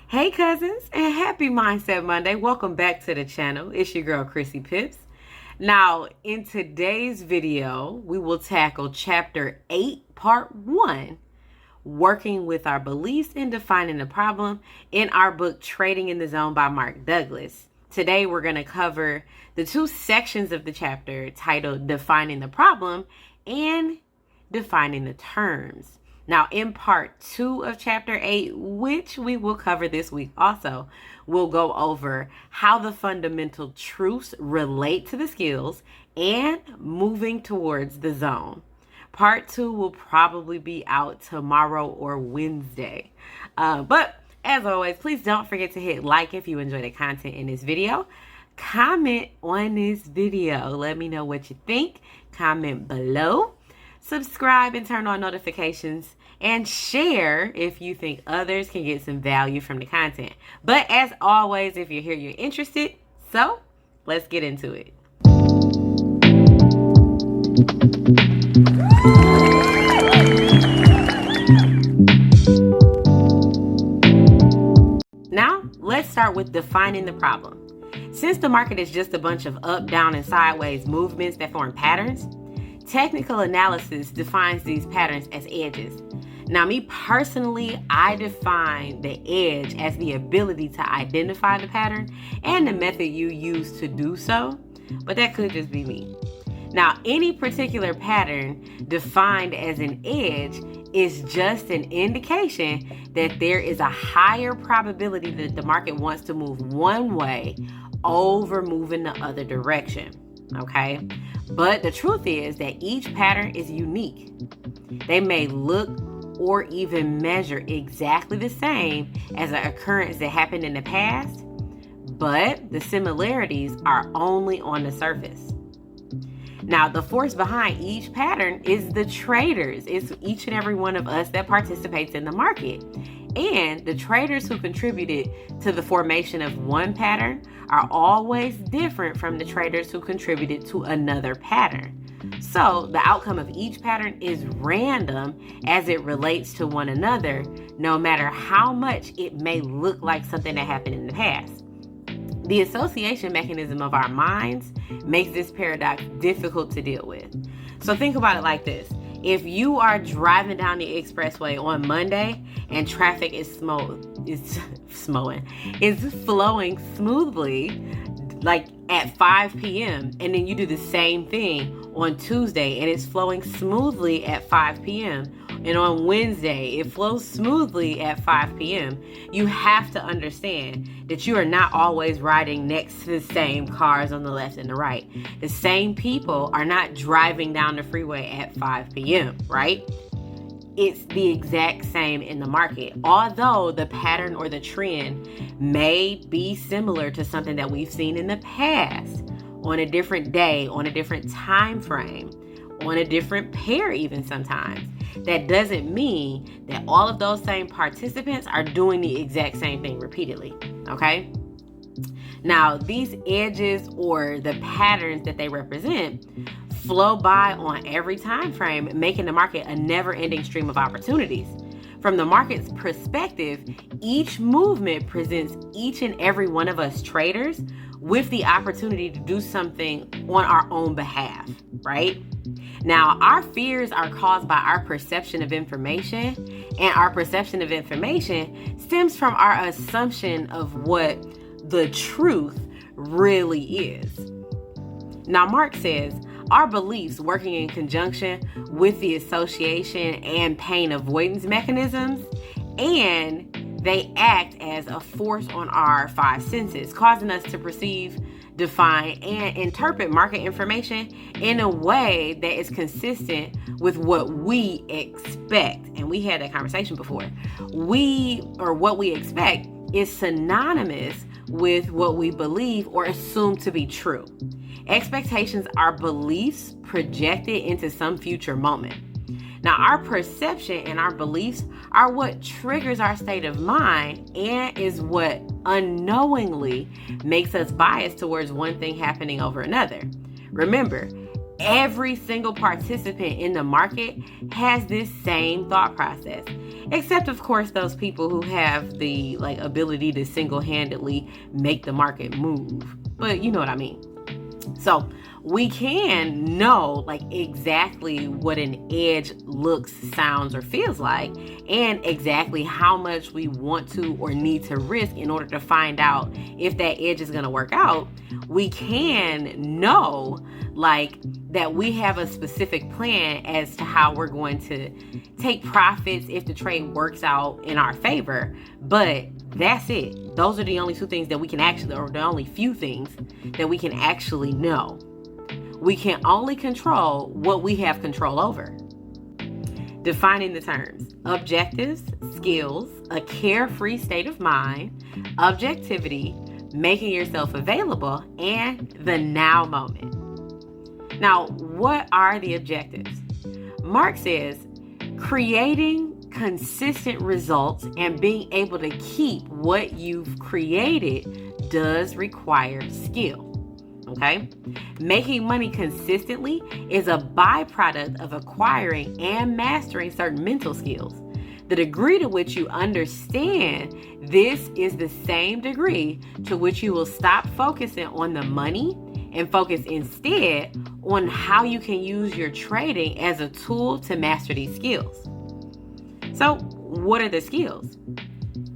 Hey cousins, and happy Mindset Monday. Welcome back to the channel. It's your girl Chrissy Pips. Now, in today's video, we will tackle chapter 8, part 1, working with our beliefs and defining the problem, in our book Trading in the Zone by Mark Douglas. Today, we're going to cover the two sections of the chapter titled Defining the Problem and Defining the Terms. Now, in part 2 of chapter 8, which we will cover this week also, we'll go over how the fundamental truths relate to the skills and moving towards the zone. Part 2 will probably be out tomorrow or Wednesday. But as always, please don't forget to hit like if you enjoy the content in this video. Comment on this video. Let me know what you think. Comment below. Subscribe and turn on notifications, and share if you think others can get some value from the content. But as always, if you're here, you're interested. So let's get into it. Now, let's start with defining the problem. Since the market is just a bunch of up, down, and sideways movements that form patterns, technical analysis defines these patterns as edges. Now, me personally, I define the edge as the ability to identify the pattern and the method you use to do so, but that could just be me. Now, any particular pattern defined as an edge is just an indication that there is a higher probability that the market wants to move one way over moving the other direction, okay? But the truth is that each pattern is unique. They may look or even measure exactly the same as an occurrence that happened in the past, but the similarities are only on the surface. Now, the force behind each pattern is the traders. It's each and every one of us that participates in the market. And the traders who contributed to the formation of one pattern are always different from the traders who contributed to another pattern. So the outcome of each pattern is random as it relates to one another, no matter how much it may look like something that happened in the past. The association mechanism of our minds makes this paradox difficult to deal with. So think about it like this. If you are driving down the expressway on Monday and traffic is flowing smoothly, like at 5 p.m., and then you do the same thing on Tuesday and it's flowing smoothly at 5 p.m., and on Wednesday it flows smoothly at 5 p.m., you have to understand that you are not always riding next to the same cars on the left and the right. The same people are not driving down the freeway at 5 p.m., right? It's the exact same in the market. Although the pattern or the trend may be similar to something that we've seen in the past, on a different day, on a different time frame, on a different pair even sometimes, that doesn't mean that all of those same participants are doing the exact same thing repeatedly, okay? Now, these edges or the patterns that they represent flow by on every time frame, making the market a never-ending stream of opportunities. From the market's perspective, each movement presents each and every one of us traders with the opportunity to do something on our own behalf, right? Now, our fears are caused by our perception of information, and our perception of information stems from our assumption of what the truth really is. Now, Mark says, our beliefs working in conjunction with the association and pain avoidance mechanisms, and they act as a force on our 5 senses, causing us to perceive, define, and interpret market information in a way that is consistent with what we expect. And we had that conversation before. What we expect is synonymous with what we believe or assume to be true. Expectations are beliefs projected into some future moment. Now, our perception and our beliefs are what triggers our state of mind and is what unknowingly makes us biased towards one thing happening over another. Remember, Every single participant in the market has this same thought process, except of course those people who have the ability to single-handedly make the market move. But you know what I mean. So we can know exactly what an edge looks, sounds, or feels like, and exactly how much we want to or need to risk in order to find out if that edge is going to work out. We can know that we have a specific plan as to how we're going to take profits if the trade works out in our favor. But that's it. Those are the only two things that we can actually, or the only few things that we can actually know. We can only control what we have control over. Defining the terms: objectives, skills, a carefree state of mind, objectivity, making yourself available, and the now moment. Now, what are the objectives? Mark says, creating consistent results and being able to keep what you've created does require skill. Okay? Making money consistently is a byproduct of acquiring and mastering certain mental skills. The degree to which you understand this is the same degree to which you will stop focusing on the money and focus instead on how you can use your trading as a tool to master these skills. So, what are the skills?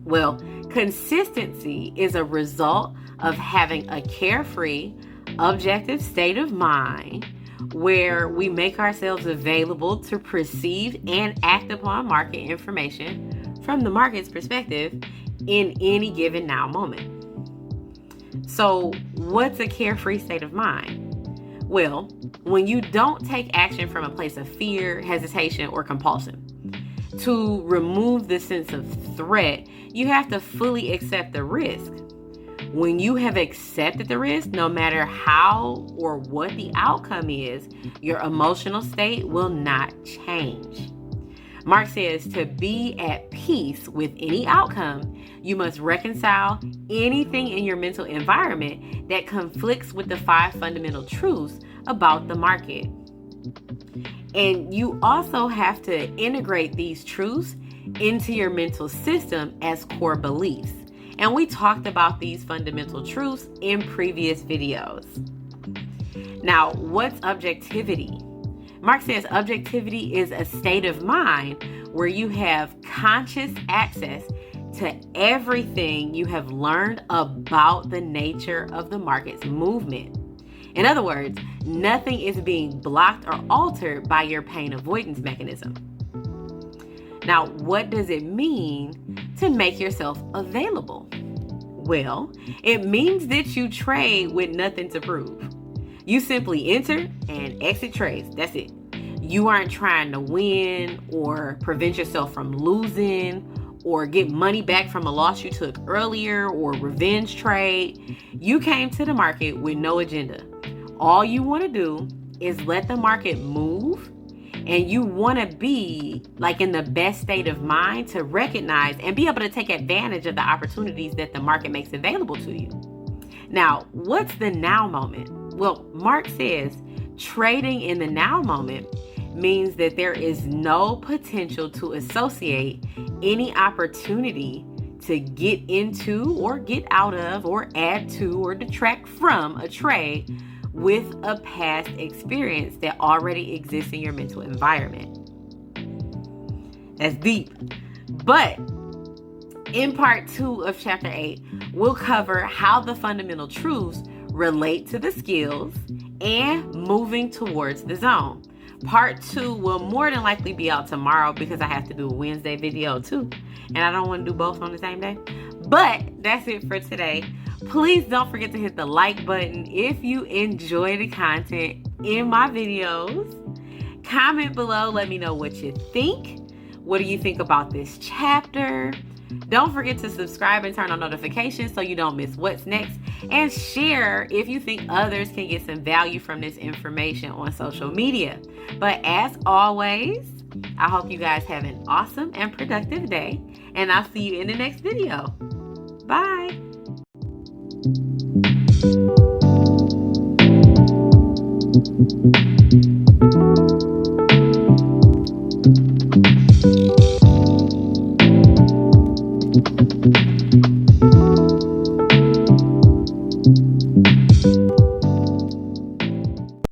Well, consistency is a result of having a carefree, objective state of mind where we make ourselves available to perceive and act upon market information from the market's perspective in any given now moment. So, what's a carefree state of mind? Well, when you don't take action from a place of fear, hesitation, or compulsion. To remove the sense of threat, you have to fully accept the risk. When you have accepted the risk, no matter how or what the outcome is, your emotional state will not change. Mark says to be at peace with any outcome, you must reconcile anything in your mental environment that conflicts with the 5 fundamental truths about the market. And you also have to integrate these truths into your mental system as core beliefs. And we talked about these fundamental truths in previous videos. Now, what's objectivity? Mark says objectivity is a state of mind where you have conscious access to everything you have learned about the nature of the market's movement. In other words, nothing is being blocked or altered by your pain avoidance mechanism. Now, what does it mean to make yourself available? Well, it means that you trade with nothing to prove. You simply enter and exit trades. That's it. You aren't trying to win or prevent yourself from losing or get money back from a loss you took earlier or revenge trade. You came to the market with no agenda. All you want to do is let the market move, and you want to be in the best state of mind to recognize and be able to take advantage of the opportunities that the market makes available to you. Now, what's the now moment? Well, Mark says trading in the now moment means that there is no potential to associate any opportunity to get into or get out of or add to or detract from a trade with a past experience that already exists in your mental environment. That's deep. But in part 2 of chapter 8, we'll cover how the fundamental truths relate to the skills and moving towards the zone. Part 2 will more than likely be out tomorrow because I have to do a Wednesday video too. And I don't want to do both on the same day. But that's it for today. Please don't forget to hit the like button if you enjoy the content in my videos. Comment below, let me know what you think. What do you think about this chapter? Don't forget to subscribe and turn on notifications so you don't miss what's next. And share if you think others can get some value from this information on social media. But as always, I hope you guys have an awesome and productive day. And I'll see you in the next video. Bye.